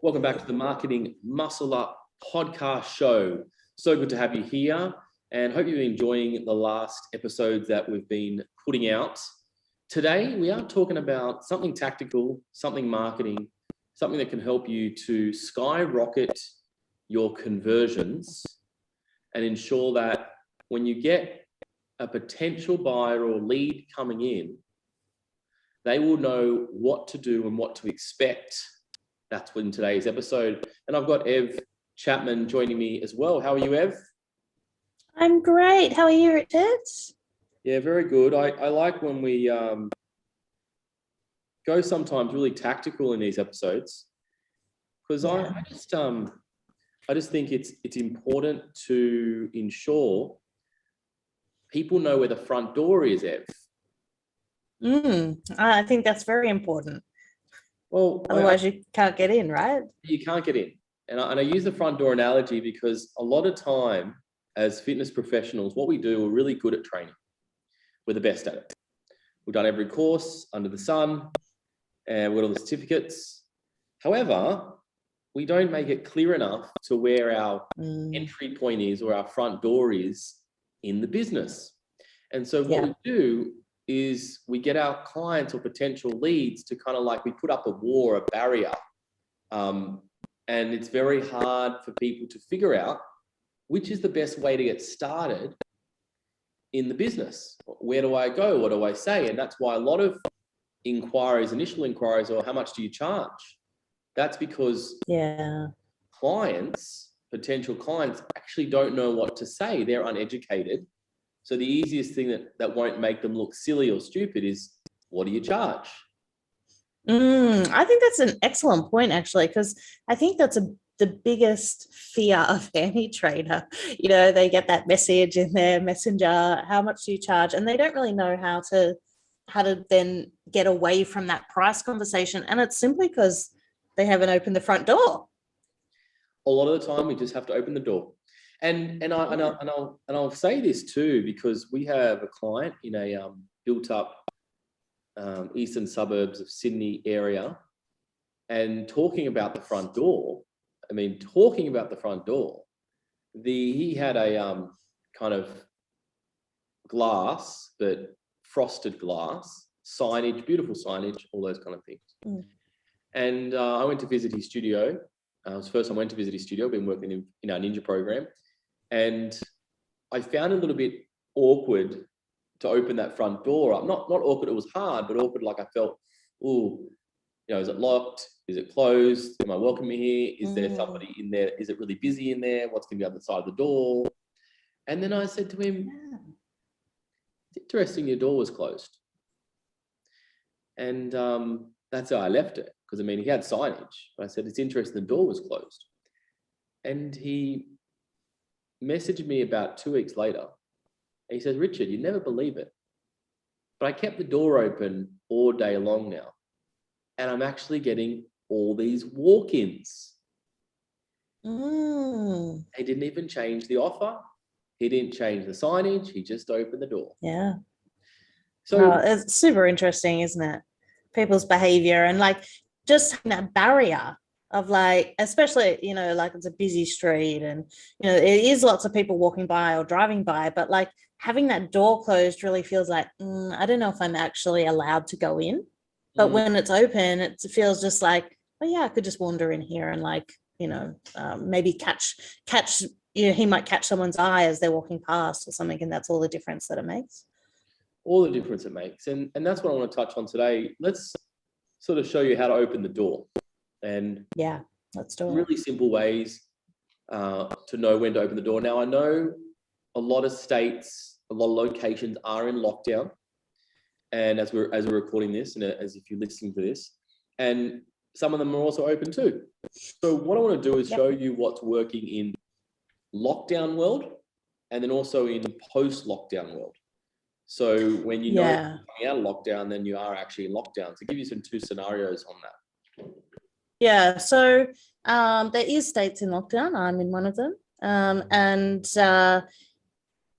Welcome back to the Marketing Muscle Up podcast show. So good to have you here, and hope you've been enjoying the last episodes that we've been putting out. Today, we are talking about something tactical, something marketing, something that can help you to skyrocket your conversions and ensure that when you get a potential buyer or lead coming in, they will know what to do and what to expect. That's in today's episode. And I've got Ev Chapman joining me as well. How are you, Ev? I'm great. How are you, Richard? Yeah, very good. I like when we go sometimes really tactical in these episodes, because I just think it's important to ensure people know where the front door is, Ev. I think that's very important. Well, otherwise you can't get in, right? You can't get in. And I use the front door analogy because a lot of time as fitness professionals, what we do, we're really good at training. We're the best at it. We've done every course under the sun, and we've got all the certificates. However, we don't make it clear enough to where our entry point is or our front door is in the business. And so what we do is we get our clients or potential leads to kind of like, we put up a wall, a barrier. And it's very hard for people to figure out which is the best way to get started in the business. Where do I go? What do I say? And that's why a lot of inquiries, initial inquiries, or how much do you charge? That's because potential clients actually don't know what to say. They're uneducated. So the easiest thing that won't make them look silly or stupid is, what do you charge? I think that's an excellent point, actually, because I think that's the biggest fear of any trader. You know, they get that message in their messenger, how much do you charge? And they don't really know how to then get away from that price conversation. And it's simply because they haven't opened the front door. A lot of the time, we just have to open the door. And I'll say this too, because we have a client in a built up eastern suburbs of Sydney area, and talking about the front door. He had a kind of glass, but frosted glass, signage, beautiful signage, all those kind of things. And I went to visit his studio. It was the first time I went to visit his studio. I've been working in our ninja program. And I found it a little bit awkward to open that front door up. Not awkward, it was hard, but awkward, like I felt, is it locked? Is it closed? Am I welcome here? Is there somebody in there? Is it really busy in there? What's going to be on the side of the door? And then I said to him, it's interesting your door was closed. And that's how I left it. Because, he had signage. But I said, it's interesting the door was closed. And he messaged me about 2 weeks later. And he says, Richard, you never believe it, but I kept the door open all day long now. And I'm actually getting all these walk-ins. He didn't even change the offer. He didn't change the signage. He just opened the door. Yeah. So it's super interesting, isn't it? People's behavior and just that barrier of especially, it's a busy street and, it is lots of people walking by or driving by, but having that door closed really feels like, I don't know if I'm actually allowed to go in. But when it's open, it feels just like, oh yeah, I could just wander in here and maybe catch, he might catch someone's eye as they're walking past or something. And that's all the difference that it makes. All the difference it makes. And that's what I want to touch on today. Let's sort of show you how to open the door. And let's do it. Really simple ways to know when to open the door. Now, I know a lot of states, a lot of locations are in lockdown. And as we're recording this, and as if you're listening to this, and some of them are also open too. So what I want to do is show you what's working in lockdown world, and then also in post-lockdown world. So when you're coming out of lockdown, then you are actually in lockdown. So give you two scenarios on that. Yeah. So there is states in lockdown. I'm in one of them.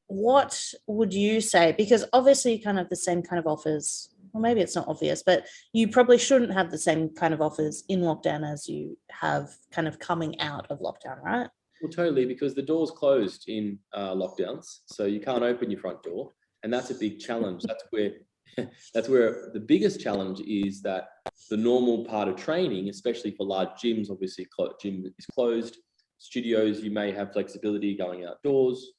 What would you say? Because obviously you kind of have the same kind of offers well, maybe it's not obvious, but you probably shouldn't have the same kind of offers in lockdown as you have kind of coming out of lockdown, right? Well, totally, because the door's closed in lockdowns, so you can't open your front door, and that's a big challenge. That's where that's where the biggest challenge is, that the normal part of training, especially for large gyms, obviously gym is closed. Studios, you may have flexibility going outdoors,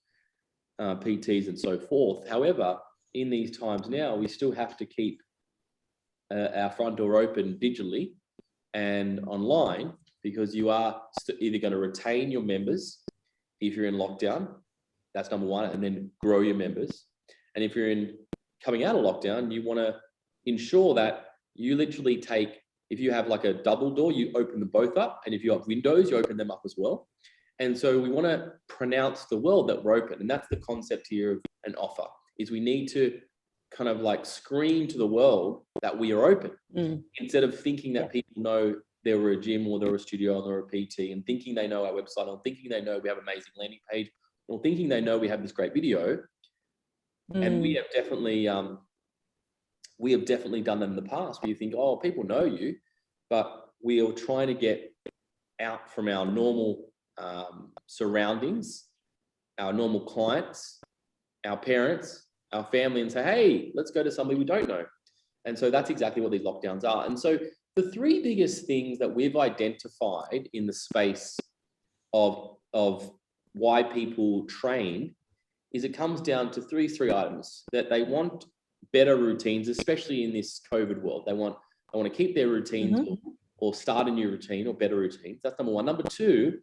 PTs and so forth. However, in these times now, we still have to keep our front door open digitally and online, because you are either going to retain your members if you're in lockdown. That's number one, and then grow your members. And if you're coming out of lockdown, you want to ensure that you literally take, if you have like a double door, you open them both up, and if you have windows, you open them up as well. And so we want to pronounce the world that we're open, and that's the concept here of an offer, is we need to kind of like scream to the world that we are open, instead of thinking that people know there were a gym or there were a studio or there were a PT, and thinking they know our website, or thinking they know we have an amazing landing page, or thinking they know we have this great video. And we have definitely done that in the past, where you think, oh, people know you, but we are trying to get out from our normal surroundings, our normal clients, our parents, our family, and say, hey, let's go to somebody we don't know. And so that's exactly what these lockdowns are. And so the three biggest things that we've identified in the space of why people train is, it comes down to three items: that they want better routines, especially in this COVID world. They want to keep their routines, or start a new routine or better routines. That's number one. Number two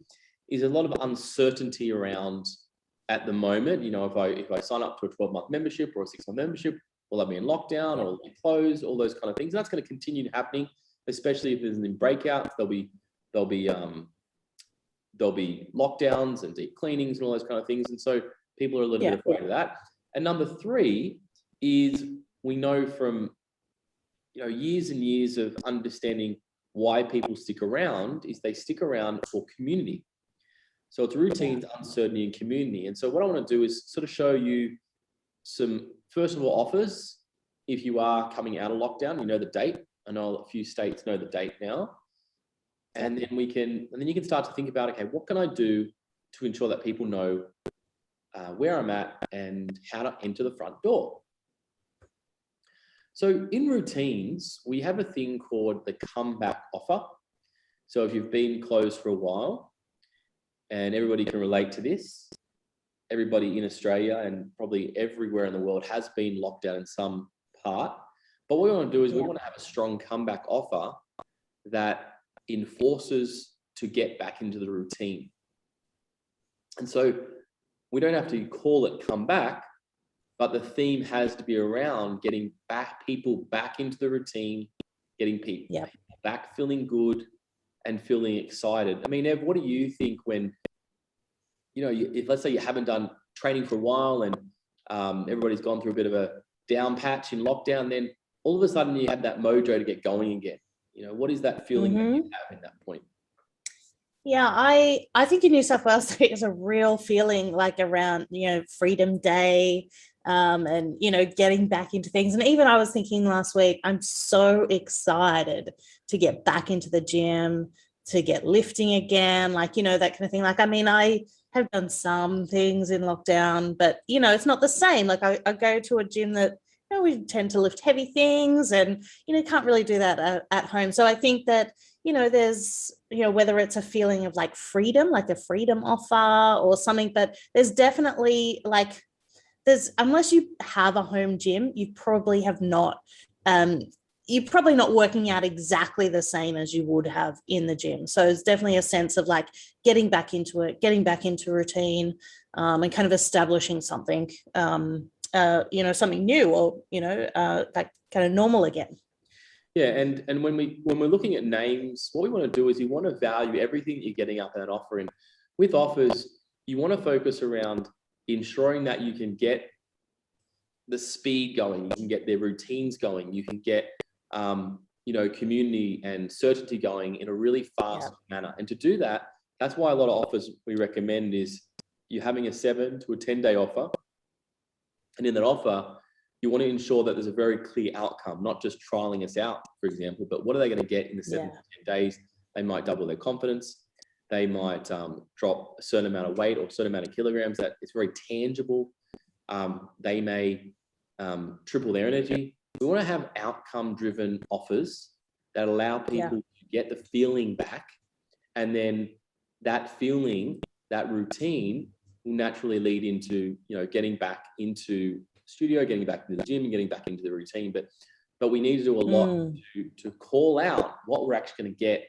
is a lot of uncertainty around at the moment. You know, if I sign up to a 12-month membership or a 6-month membership, will I be in lockdown or will I be closed? All those kind of things. That's going to continue happening, especially if there's any breakouts. There'll be lockdowns and deep cleanings and all those kind of things. And so people are a little bit afraid of that. And number three is, we know from years and years of understanding why people stick around, is they stick around for community. So it's routines, uncertainty, and community. And so what I want to do is sort of show you some, first of all, offers. If you are coming out of lockdown, you know the date. I know a few states know the date now. And then you can start to think about, okay, what can I do to ensure that people know where I'm at and how to enter the front door. So in routines, we have a thing called the comeback offer. So if you've been closed for a while, and everybody can relate to this, everybody in Australia and probably everywhere in the world has been locked down in some part. But what we want to do is we want to have a strong comeback offer that enforces to get back into the routine. And so we don't have to call it come back, but the theme has to be around getting people back into the routine, getting people back feeling good and feeling excited. I mean, Ev, what do you think when, if let's say you haven't done training for a while and everybody's gone through a bit of a down patch in lockdown, then all of a sudden you have that mojo to get going again. What is that feeling that you have in that point? Yeah, I think in New South Wales there's a real feeling like around, Freedom Day, and, getting back into things. And even I was thinking last week, I'm so excited to get back into the gym, to get lifting again, that kind of thing. Like, I mean, I have done some things in lockdown, but, it's not the same. Like I go to a gym that, we tend to lift heavy things and, can't really do that at home. So I think that, there's, whether it's a feeling of like freedom, like a freedom offer or something, but there's definitely unless you have a home gym, you probably have not, you're probably not working out exactly the same as you would have in the gym. So it's definitely a sense of like getting back into it, getting back into routine, and kind of establishing something, something new, or, like kind of normal again. Yeah, and when we're looking at names, what we want to do is you want to value everything you're getting up in that offer. And with offers, you want to focus around ensuring that you can get the speed going, you can get their routines going, you can get community and certainty going in a really fast manner. And to do that, that's why a lot of offers we recommend is you having a 7 to a 10 day offer. And in that offer, you want to ensure that there's a very clear outcome, not just trialing us out, for example, but what are they going to get in the 7 to 10 days? They might double their confidence. They might drop a certain amount of weight or a certain amount of kilograms that it's very tangible. They may triple their energy. We want to have outcome-driven offers that allow people to get the feeling back, and then that feeling, that routine will naturally lead into, you know, getting back into studio, getting back into the gym, and getting back into the routine. But we need to do a lot to call out what we're actually going to get,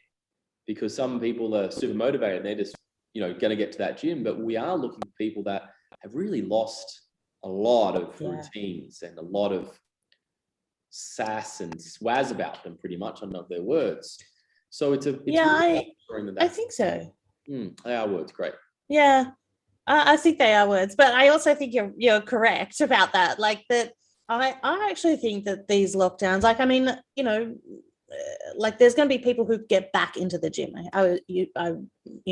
because some people are super motivated and they're just, you know, going to get to that gym. But we are looking for people that have really lost a lot of routines and a lot of sass and swaz about them, pretty much, I know their words. So it's really I think so. They are words, great. Yeah, I think they are words, but I also think you're correct about that. Like that, I actually think that these lockdowns, like, I mean, you know, like there's going to be people who get back into the gym. I you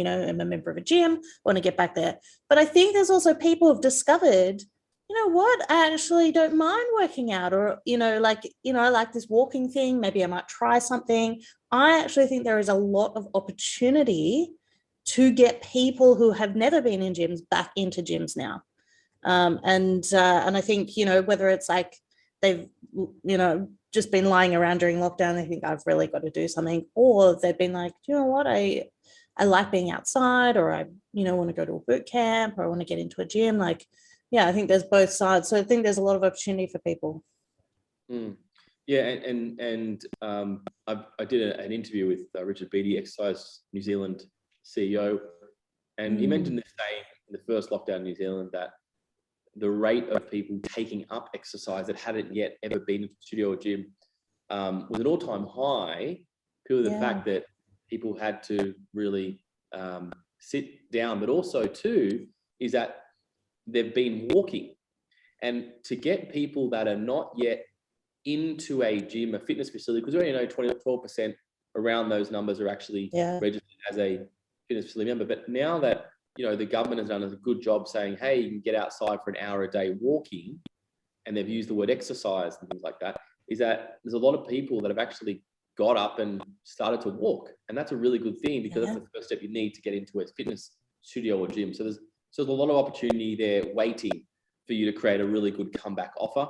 know, am a member of a gym, want to get back there. But I think there's also people who've discovered, you know what, I actually don't mind working out, or, you know, like, you know, I like this walking thing. Maybe I might try something. I actually think there is a lot of opportunity to get people who have never been in gyms back into gyms now. And I think, you know, whether it's like they've, you know, just been lying around during lockdown, they think I've really got to do something, or they've been like, you know what, I like being outside, or I, you know, want to go to a boot camp, or I want to get into a gym. Like, yeah, I think there's both sides. So I think there's a lot of opportunity for people. Yeah, and I did an interview with Richard Beattie, Exercise New Zealand CEO, and he mentioned the same in the first lockdown in New Zealand, that the rate of people taking up exercise that hadn't yet ever been to the studio or gym was an all-time high, purely the fact that people had to really sit down, but also too is that they've been walking. And to get people that are not yet into a gym, a fitness facility, because we already know 12% around those numbers are actually registered as a fitness facility member. But now that, you know, the government has done a good job saying, hey, you can get outside for an hour a day walking, and they've used the word exercise and things like that, is that there's a lot of people that have actually got up and started to walk. And that's a really good thing, because that's the first step you need to get into a fitness studio or gym. So there's a lot of opportunity there waiting for you to create a really good comeback offer.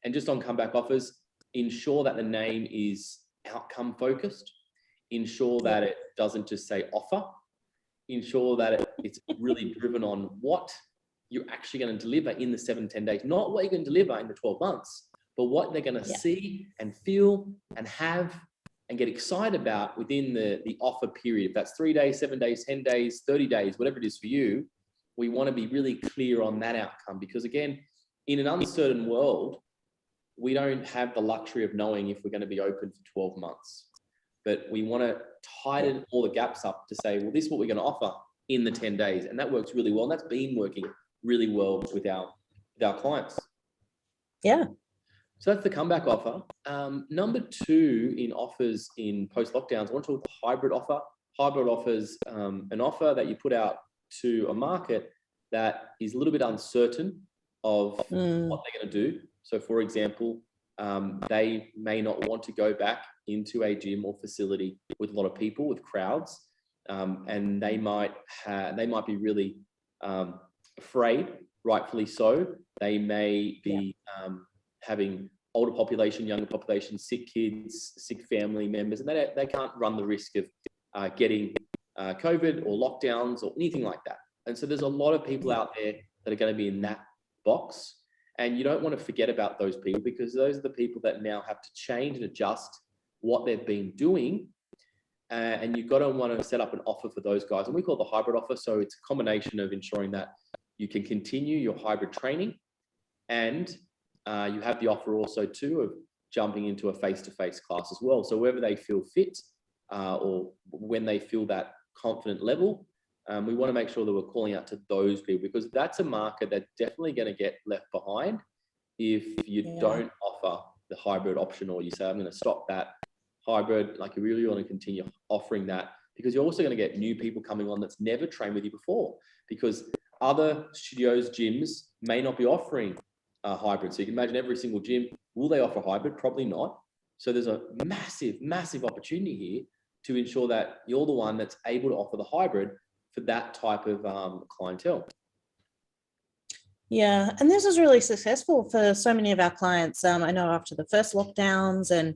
And just on comeback offers, ensure that the name is outcome focused. Ensure that it doesn't just say offer. Ensure that it's really driven on what you're actually going to deliver in the 7 to 10 days, not what you're going to deliver in the 12 months, but what they're going to see and feel and have and get excited about within the offer period. If that's 3 days, 7 days, 10 days, 30 days, whatever it is for you, we want to be really clear on that outcome, because again, in an uncertain world, we don't have the luxury of knowing if we're going to be open for 12 months. But we want to tighten all the gaps up to say, well, this is what we're going to offer in the 10 days. And that works really well. And that's been working really well with our clients. Yeah. So that's the comeback offer. Number 2 in offers in post-lockdowns, I want to talk about the hybrid offer. Hybrid offers an offer that you put out to a market that is a little bit uncertain of what they're going to do. So for example, they may not want to go back into a gym or facility with a lot of people, with crowds, and they might be really afraid, rightfully so. They may be having older population, younger population, sick kids, sick family members, and they can't run the risk of getting COVID or lockdowns or anything like that. And so there's a lot of people out there that are going to be in that box. And you don't want to forget about those people, because those are the people that now have to change and adjust what they've been doing. And you've got to want to set up an offer for those guys. And we call it the hybrid offer. So it's a combination of ensuring that you can continue your hybrid training, and you have the offer also too of jumping into a face-to-face class as well. So wherever they feel fit or when they feel that confident level, we want to make sure that we're calling out to those people, because that's a market that's definitely going to get left behind if you don't offer the hybrid option, or you say, I'm going to stop that hybrid. Like, you really want to continue offering that, because you're also going to get new people coming on that's never trained with you before, because other studios, gyms may not be offering hybrid. So you can imagine every single gym, will they offer hybrid? Probably not. So there's a massive, massive opportunity here to ensure that you're the one that's able to offer the hybrid for that type of clientele. Yeah, and this is really successful for so many of our clients. I know after the first lockdowns, and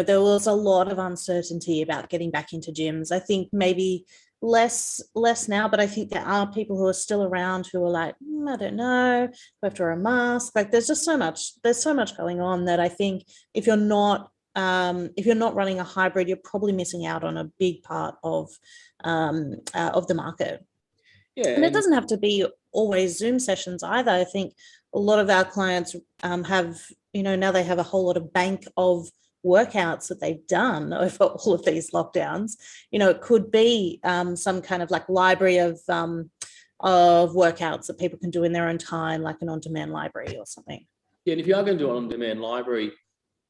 there was a lot of uncertainty about getting back into gyms. I think maybe less now, but I think there are people who are still around who are like, I don't know, we have to wear a mask. Like there's so much going on that I think if you're not running a hybrid, you're probably missing out on a big part of the market. Yeah, and it doesn't have to be always Zoom sessions either. I think a lot of our clients have, now they have a whole lot of bank of workouts that they've done over all of these lockdowns. It could be some kind of like library of workouts that people can do in their own time, like an on-demand library or something. Yeah, and if you are going to do an on-demand library,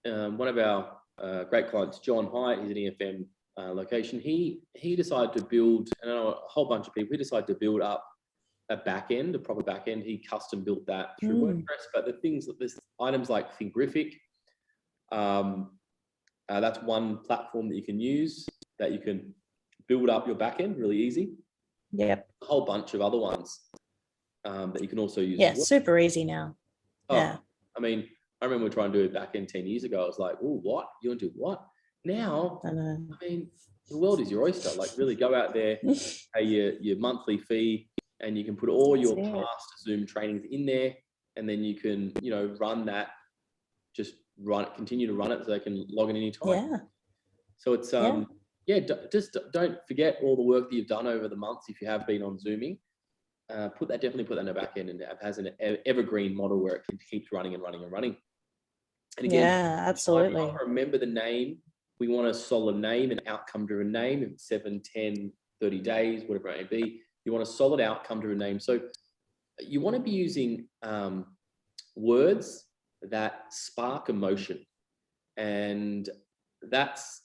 one of our great clients, John Hyatt, he's an EFM location. He decided to build, and I know a whole bunch of people, he decided to build up a back end, a proper back end. He custom built that through WordPress. But the things that there's items like Thinkific, that's one platform that you can use that you can build up your back end really easy. Yep. A whole bunch of other ones that you can also use. Yeah, super easy now. Yeah. I mean, I remember trying to do it back in 10 years ago. I was like, oh, what? You want to do what? Now, I mean, the world is your oyster. Like, really go out there, pay your monthly fee, and you can put all your past Zoom trainings in there, and then you can, run that, continue to run it so they can log in anytime. Yeah. So it's, just don't forget all the work that you've done over the months if you have been on Zooming. Definitely put that in the back end, and it has an evergreen model where it keeps running and running and running. And again, absolutely. Remember the name. We want a solid name, an outcome-driven name, in 7, 10, 30 days, whatever it may be. You want a solid outcome-driven name. So you want to be using words that spark emotion. And that's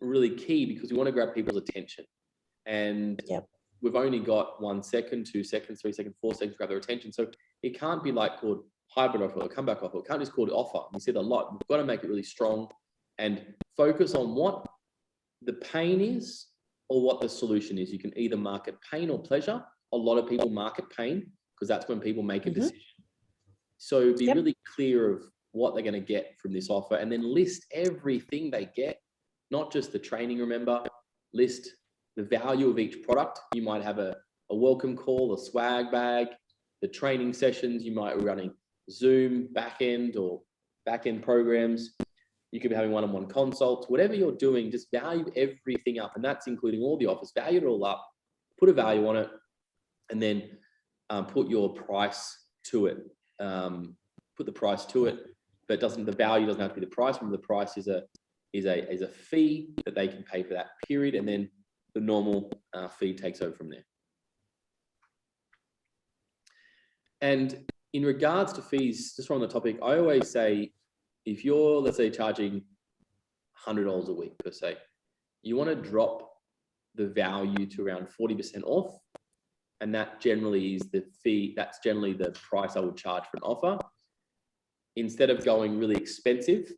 really key because we want to grab people's attention. And we've only got 1 second, 2 seconds, 3 seconds, 4 seconds to grab their attention. So it can't be like called hybrid offer or comeback offer. It can't just call it offer. We see that a lot. We've got to make it really strong and focus on what the pain is or what the solution is. You can either market pain or pleasure. A lot of people market pain because that's when people make a decision. So be really clear of what they're going to get from this offer, and then list everything they get, not just the training, remember, list the value of each product. You might have a welcome call, a swag bag, the training sessions. You might be running Zoom backend or backend programs. You could be having one-on-one consults. Whatever you're doing, just value everything up, and that's including all the offers. Value it all up, put a value on it, and then put your price to it. Put the price to it, but the value doesn't have to be the price. Remember, the price is a fee that they can pay for that period, and then the normal fee takes over from there. And in regards to fees, just on the topic, I always say, if you're, let's say, charging $100 a week per se, you want to drop the value to around 40% off. And that generally is the fee. That's generally the price I would charge for an offer. Instead of going really expensive,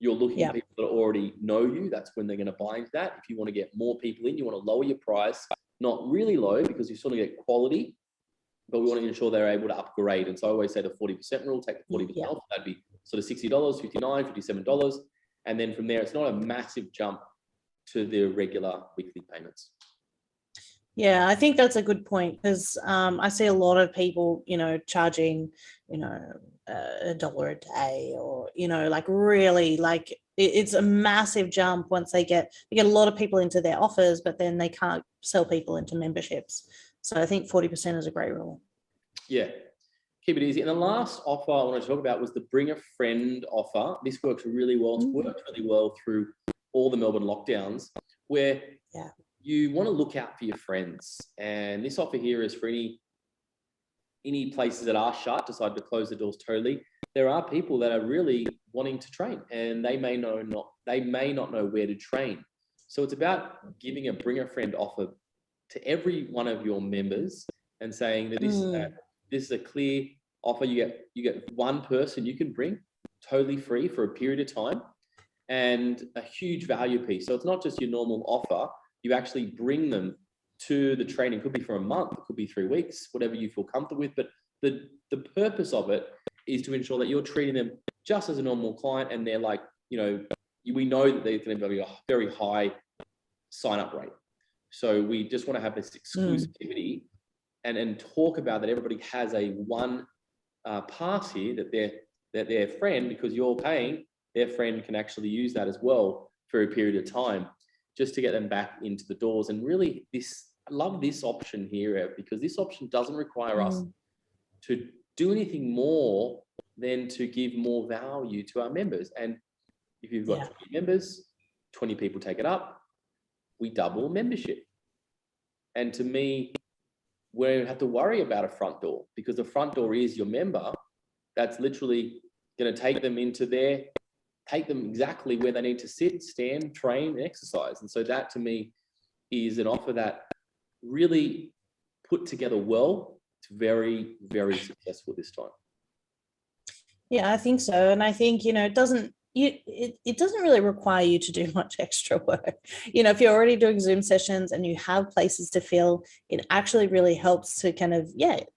you're looking at people that already know you. That's when they're going to buy into that. If you want to get more people in, you want to lower your price, not really low because you sort of get quality, but we want to ensure they're able to upgrade. And so I always say the 40% rule, take the 40% off. That'd be sort of $60, $59, $57. And then from there, it's not a massive jump to the regular weekly payments. Yeah, I think that's a good point because I see a lot of people, charging, $1 a day or, like really like it's a massive jump once they get a lot of people into their offers, but then they can't sell people into memberships. So I think 40% is a great rule. Yeah, keep it easy. And the last offer I want to talk about was the bring a friend offer. This works really well. It's worked really well through all the Melbourne lockdowns where you want to look out for your friends. And this offer here is for any places that are shut, decide to close the doors totally. There are people that are really wanting to train and they may not know where to train. So it's about giving a bring a friend offer to every one of your members and saying that this is a clear offer. You get one person you can bring totally free for a period of time, and a huge value piece. So it's not just your normal offer. You actually bring them to the training. It could be for a month, it could be 3 weeks, whatever you feel comfortable with. But the purpose of it is to ensure that you're treating them just as a normal client, and they're like, we know that they're going to be a very high sign-up rate. So we just want to have this exclusivity and talk about that everybody has a one pass here, that their friend, because you're paying, their friend can actually use that as well for a period of time, just to get them back into the doors. And really, I love this option here, Ev, because this option doesn't require us to do anything more than to give more value to our members. And if you've got 20 members, 20 people take it up, we double membership. And to me, we don't have to worry about a front door, because the front door is your member. That's literally going to take them exactly where they need to sit, stand, train, and exercise. And so that, to me, is an offer that really put together well. It's very, very successful this time. Yeah, I think so. And I think, it doesn't really require you to do much extra work. If you're already doing Zoom sessions and you have places to fill, it actually really helps to kind of,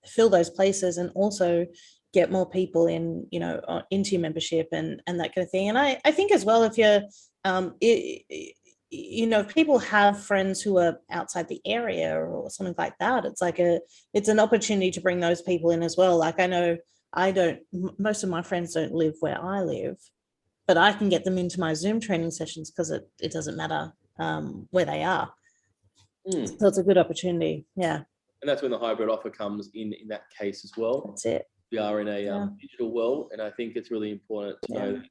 fill those places, and also get more people in, into your membership and that kind of thing. And I think as well, if you're, if people have friends who are outside the area or something like that, it's an opportunity to bring those people in as well. Like, I know most of my friends don't live where I live, but I can get them into my Zoom training sessions because it doesn't matter where they are. So it's a good opportunity. Yeah. And that's when the hybrid offer comes in that case as well. That's it. We are in a digital world, and I think it's really important to know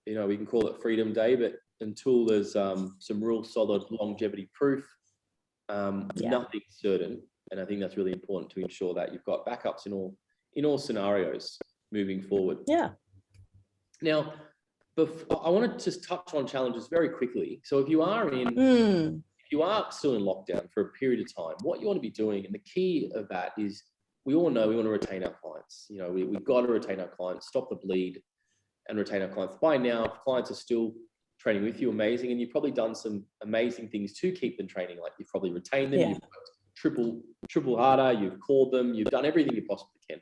that, we can call it Freedom Day, but until there's some real solid longevity proof, nothing's certain. And I think that's really important to ensure that you've got backups in all scenarios moving forward. Yeah. Now, I want to just touch on challenges very quickly. So if you are still in lockdown for a period of time, what you want to be doing, and the key of that is, we all know we want to retain our clients. We've got to retain our clients, stop the bleed, and retain our clients. By now, if clients are still training with you, amazing, and you've probably done some amazing things to keep them training. Like, you've probably retained them, you've worked triple harder, you've called them, you've done everything you possibly can.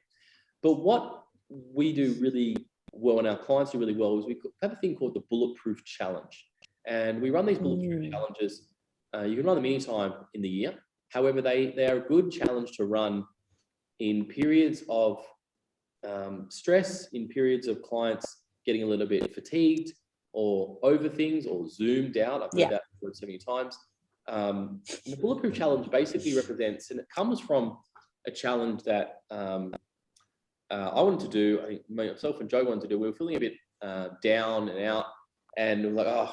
But what we do really well, and our clients do really well, is we have a thing called the Bulletproof Challenge. And we run these Bulletproof challenges. You can run them anytime in the year. However, they are a good challenge to run in periods of stress, in periods of clients getting a little bit fatigued or over things or zoomed out. I've heard that word so many times. The Bulletproof Challenge basically represents, and it comes from a challenge that I wanted to do. I think myself and Joe wanted to do. We were feeling a bit down and out, and we were like,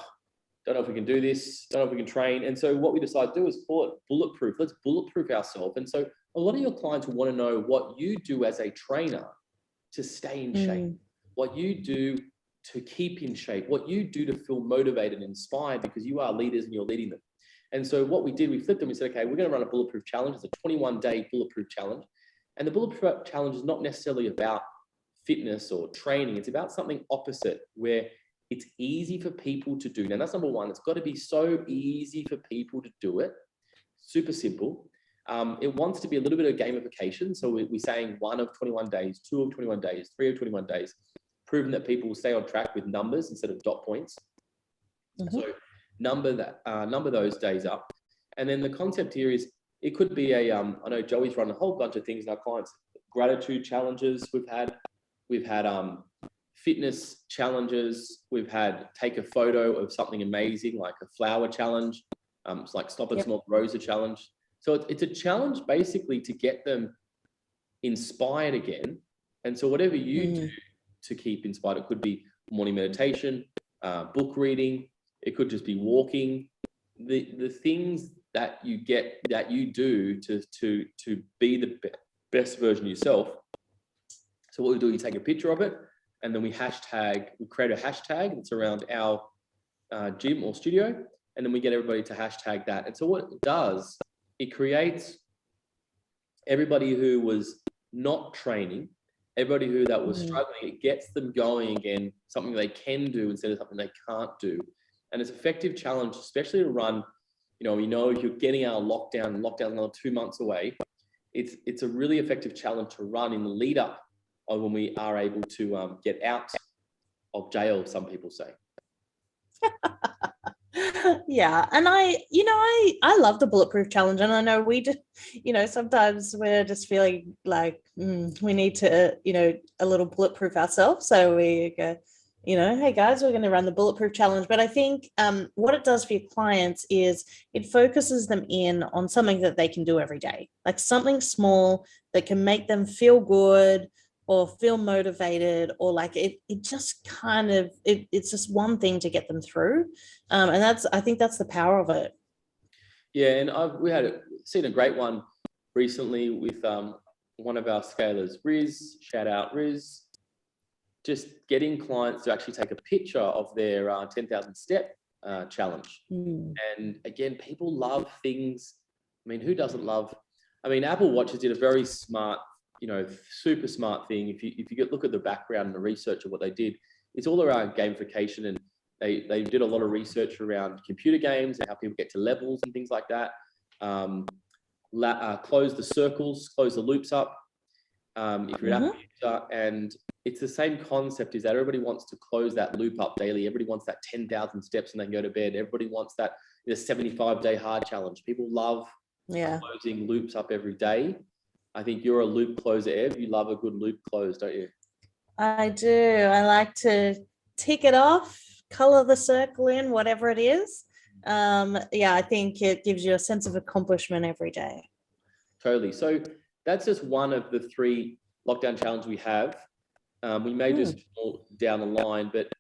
don't know if we can do this, don't know if we can train. And so what we decided to do is call it Bulletproof. Let's bulletproof ourselves. And so a lot of your clients will want to know what you do as a trainer to stay in shape, what you do to keep in shape, what you do to feel motivated and inspired, because you are leaders and you're leading them. And so what we did, we flipped them. We said, okay, we're going to run a Bulletproof Challenge. It's a 21-day Bulletproof Challenge. And the Bulletproof Challenge is not necessarily about fitness or training. It's about something opposite, where it's easy for people to do. Now, that's number one. It's got to be so easy for people to do it. Super simple. It wants to be a little bit of gamification. So we're saying 1 of 21 days, 2 of 21 days, 3 of 21 days, proving that people will stay on track with numbers instead of dot points. So number those days up. And then the concept here is, it could be I know Joey's run a whole bunch of things in our clients. Gratitude challenges we've had fitness challenges. We've had take a photo of something amazing, like a flower challenge. It's like stop and smell rosa challenge. So it's a challenge basically to get them inspired again. And so whatever you do to keep inspired, it could be morning meditation, book reading. It could just be walking. The things that you do to be the best version of yourself. So what we do, you take a picture of it, and then we create a hashtag that's around our gym or studio, and then we get everybody to hashtag that. And so what it does, it creates everybody who was not training everybody who that was Mm. struggling, it gets them going again, something they can do instead of something they can't do. And it's an effective challenge, especially to run, if you're getting out of lockdown another 2 months away, it's a really effective challenge to run in the lead up of when we are able to get out of jail, some people say. Yeah, and I love the Bulletproof challenge, and I know we just, sometimes we're just feeling like we need to, a little bulletproof ourselves, so we go, hey guys, we're going to run the Bulletproof challenge. But I think what it does for your clients is it focuses them in on something that they can do every day, like something small that can make them feel good or feel motivated, or like it just kind of it's just one thing to get them through. And I think that's the power of it. Yeah, and we had seen a great one recently with one of our scalers, Riz. Shout out, Riz. Just getting clients to actually take a picture of their 10,000 step challenge. And again, people love things. I mean, who doesn't love? I mean, Apple Watches did a very smart, super smart thing. If you look at the background and the research of what they did, it's all around gamification, and they did a lot of research around computer games and how people get to levels and things like that. Close the circles, close the loops up. If you're an Apple user, and it's the same concept, is that everybody wants to close that loop up daily. Everybody wants that 10,000 steps and they can go to bed. Everybody wants that 75-day hard challenge. People love closing loops up every day. I think you're a loop closer, Ev. You love a good loop close, don't you? I do. I like to tick it off, color the circle in, whatever it is. I think it gives you a sense of accomplishment every day. Totally. So that's just one of the 3 lockdown challenges we have. We may do some more down the line, but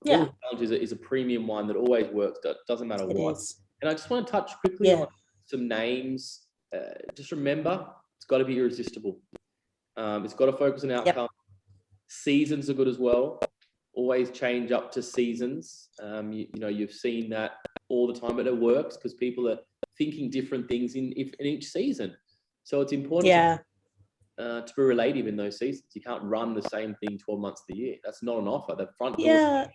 challenge is a premium one that always works. Doesn't matter what. And I just want to touch quickly on some names. Just remember, it's got to be irresistible. It's got to focus on outcome. Seasons are good as well. Always change up to seasons. You've seen that all the time, but it works because people are thinking different things in each season. So it's important to be relative in those seasons. You can't run the same thing 12 months of the year. That's not an offer. The front door.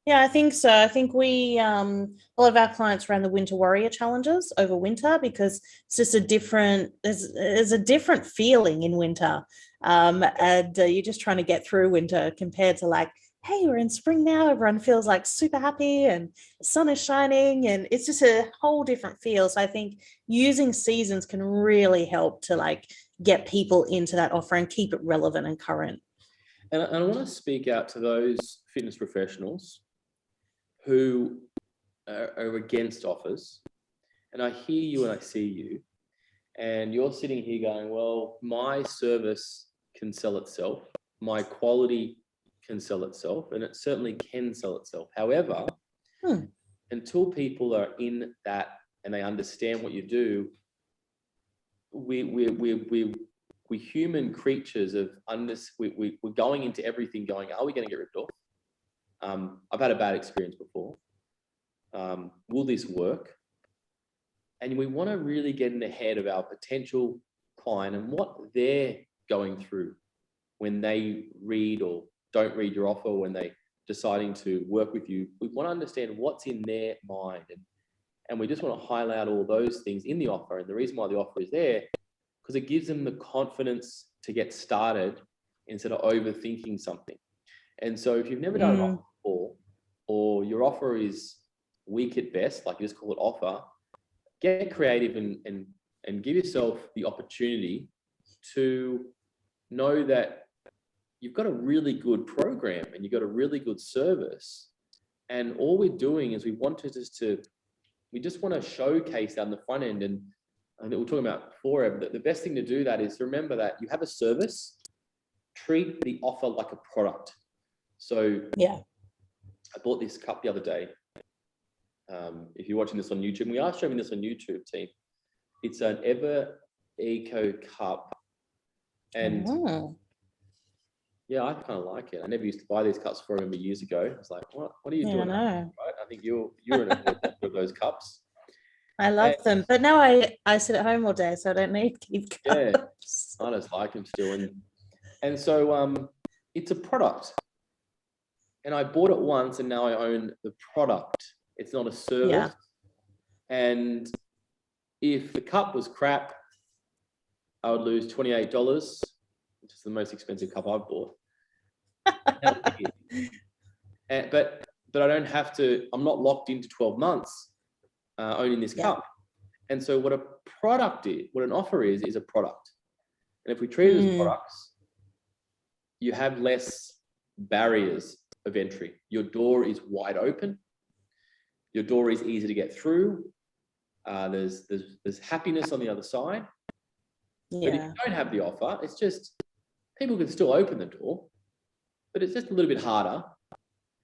Yeah, I think so. I think we a lot of our clients ran the Winter Warrior challenges over winter because it's just there's a different feeling in winter. And you're just trying to get through winter compared to like, hey, we're in spring now. Everyone feels like super happy and the sun is shining, and it's just a whole different feel. So I think using seasons can really help to like get people into that offer and keep it relevant and current. And I want to speak out to those fitness professionals who are against offers. And I hear you and I see you. And you're sitting here going, well, my service can sell itself. My quality can sell itself. And it certainly can sell itself. However, until people are in that and they understand what you do, we're human creatures we're going into everything going, are we going to get ripped off? I've had a bad experience before. Will this work? And we want to really get in the head of our potential client and what they're going through when they read or don't read your offer, when they're deciding to work with you. We want to understand what's in their mind. And we just want to highlight all those things in the offer. And the reason why the offer is there, because it gives them the confidence to get started instead of overthinking something. And so if you've never done an offer before, or your offer is weak at best, like you just call it offer, get creative and give yourself the opportunity to know that you've got a really good program and you've got a really good service. And all we're doing is we just want to showcase that on the front end. And I think we're talking about before, that the best thing to do that is to remember that you have a service, treat the offer like a product. So I bought this cup the other day. If you're watching this on YouTube, we are showing this on YouTube, team. It's an Ever Eco cup. And yeah, I kind of like it. I never used to buy these cups before. I remember years ago. I was like, what are you doing? Right? I think you're in a of those cups. I love them. But now I sit at home all day, so I don't need to keep cups. Yeah, I just like them still. And And so it's a product. And I bought it once and now I own the product. It's not a service. Yeah. And if the cup was crap, I would lose $28, which is the most expensive cup I've bought. But I don't have to, I'm not locked into 12 months owning this cup. And so what a product is, what an offer is a product. And if we treat it as products, you have less barriers of entry. Your door is wide open. Your door is easy to get through. There's happiness on the other side. But if you don't have the offer, it's just, people can still open the door, but it's just a little bit harder.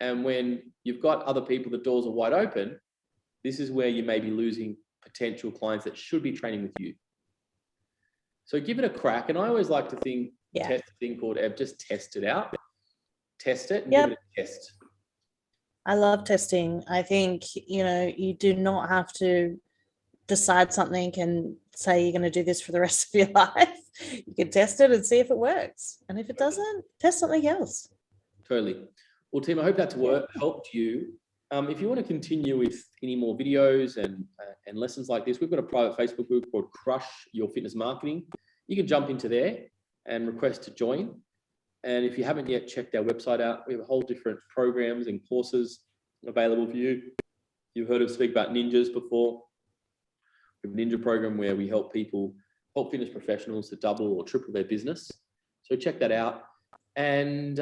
And when you've got other people, the doors are wide open, this is where you may be losing potential clients that should be training with you. So give it a crack. And I always like to test a thing called just test it out. Test it and give it a test. I love testing. I think, you do not have to decide something and say you're going to do this for the rest of your life. You can test it and see if it works. And if it doesn't, test something else. Totally. Well, team, I hope that's helped you. If you want to continue with any more videos and lessons like this, we've got a private Facebook group called Crush Your Fitness Marketing. You can jump into there and request to join. And if you haven't yet checked our website out, we have a whole different programs and courses available for you. You've heard us speak about ninjas before. We have a ninja program where we help fitness professionals to double or triple their business. So check that out. And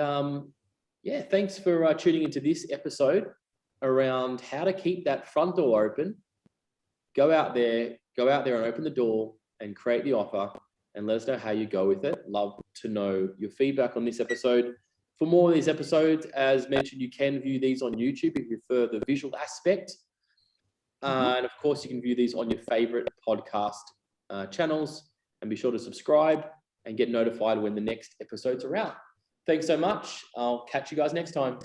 thanks for tuning into this episode around how to keep that front door open. Go out there and open the door and create the offer and let us know how you go with it. Love to know your feedback on this episode. For more of these episodes, as mentioned, you can view these on YouTube if you prefer the visual aspect. And of course, you can view these on your favorite podcast channels, and be sure to subscribe and get notified when the next episodes are out. Thanks so much. I'll catch you guys next time.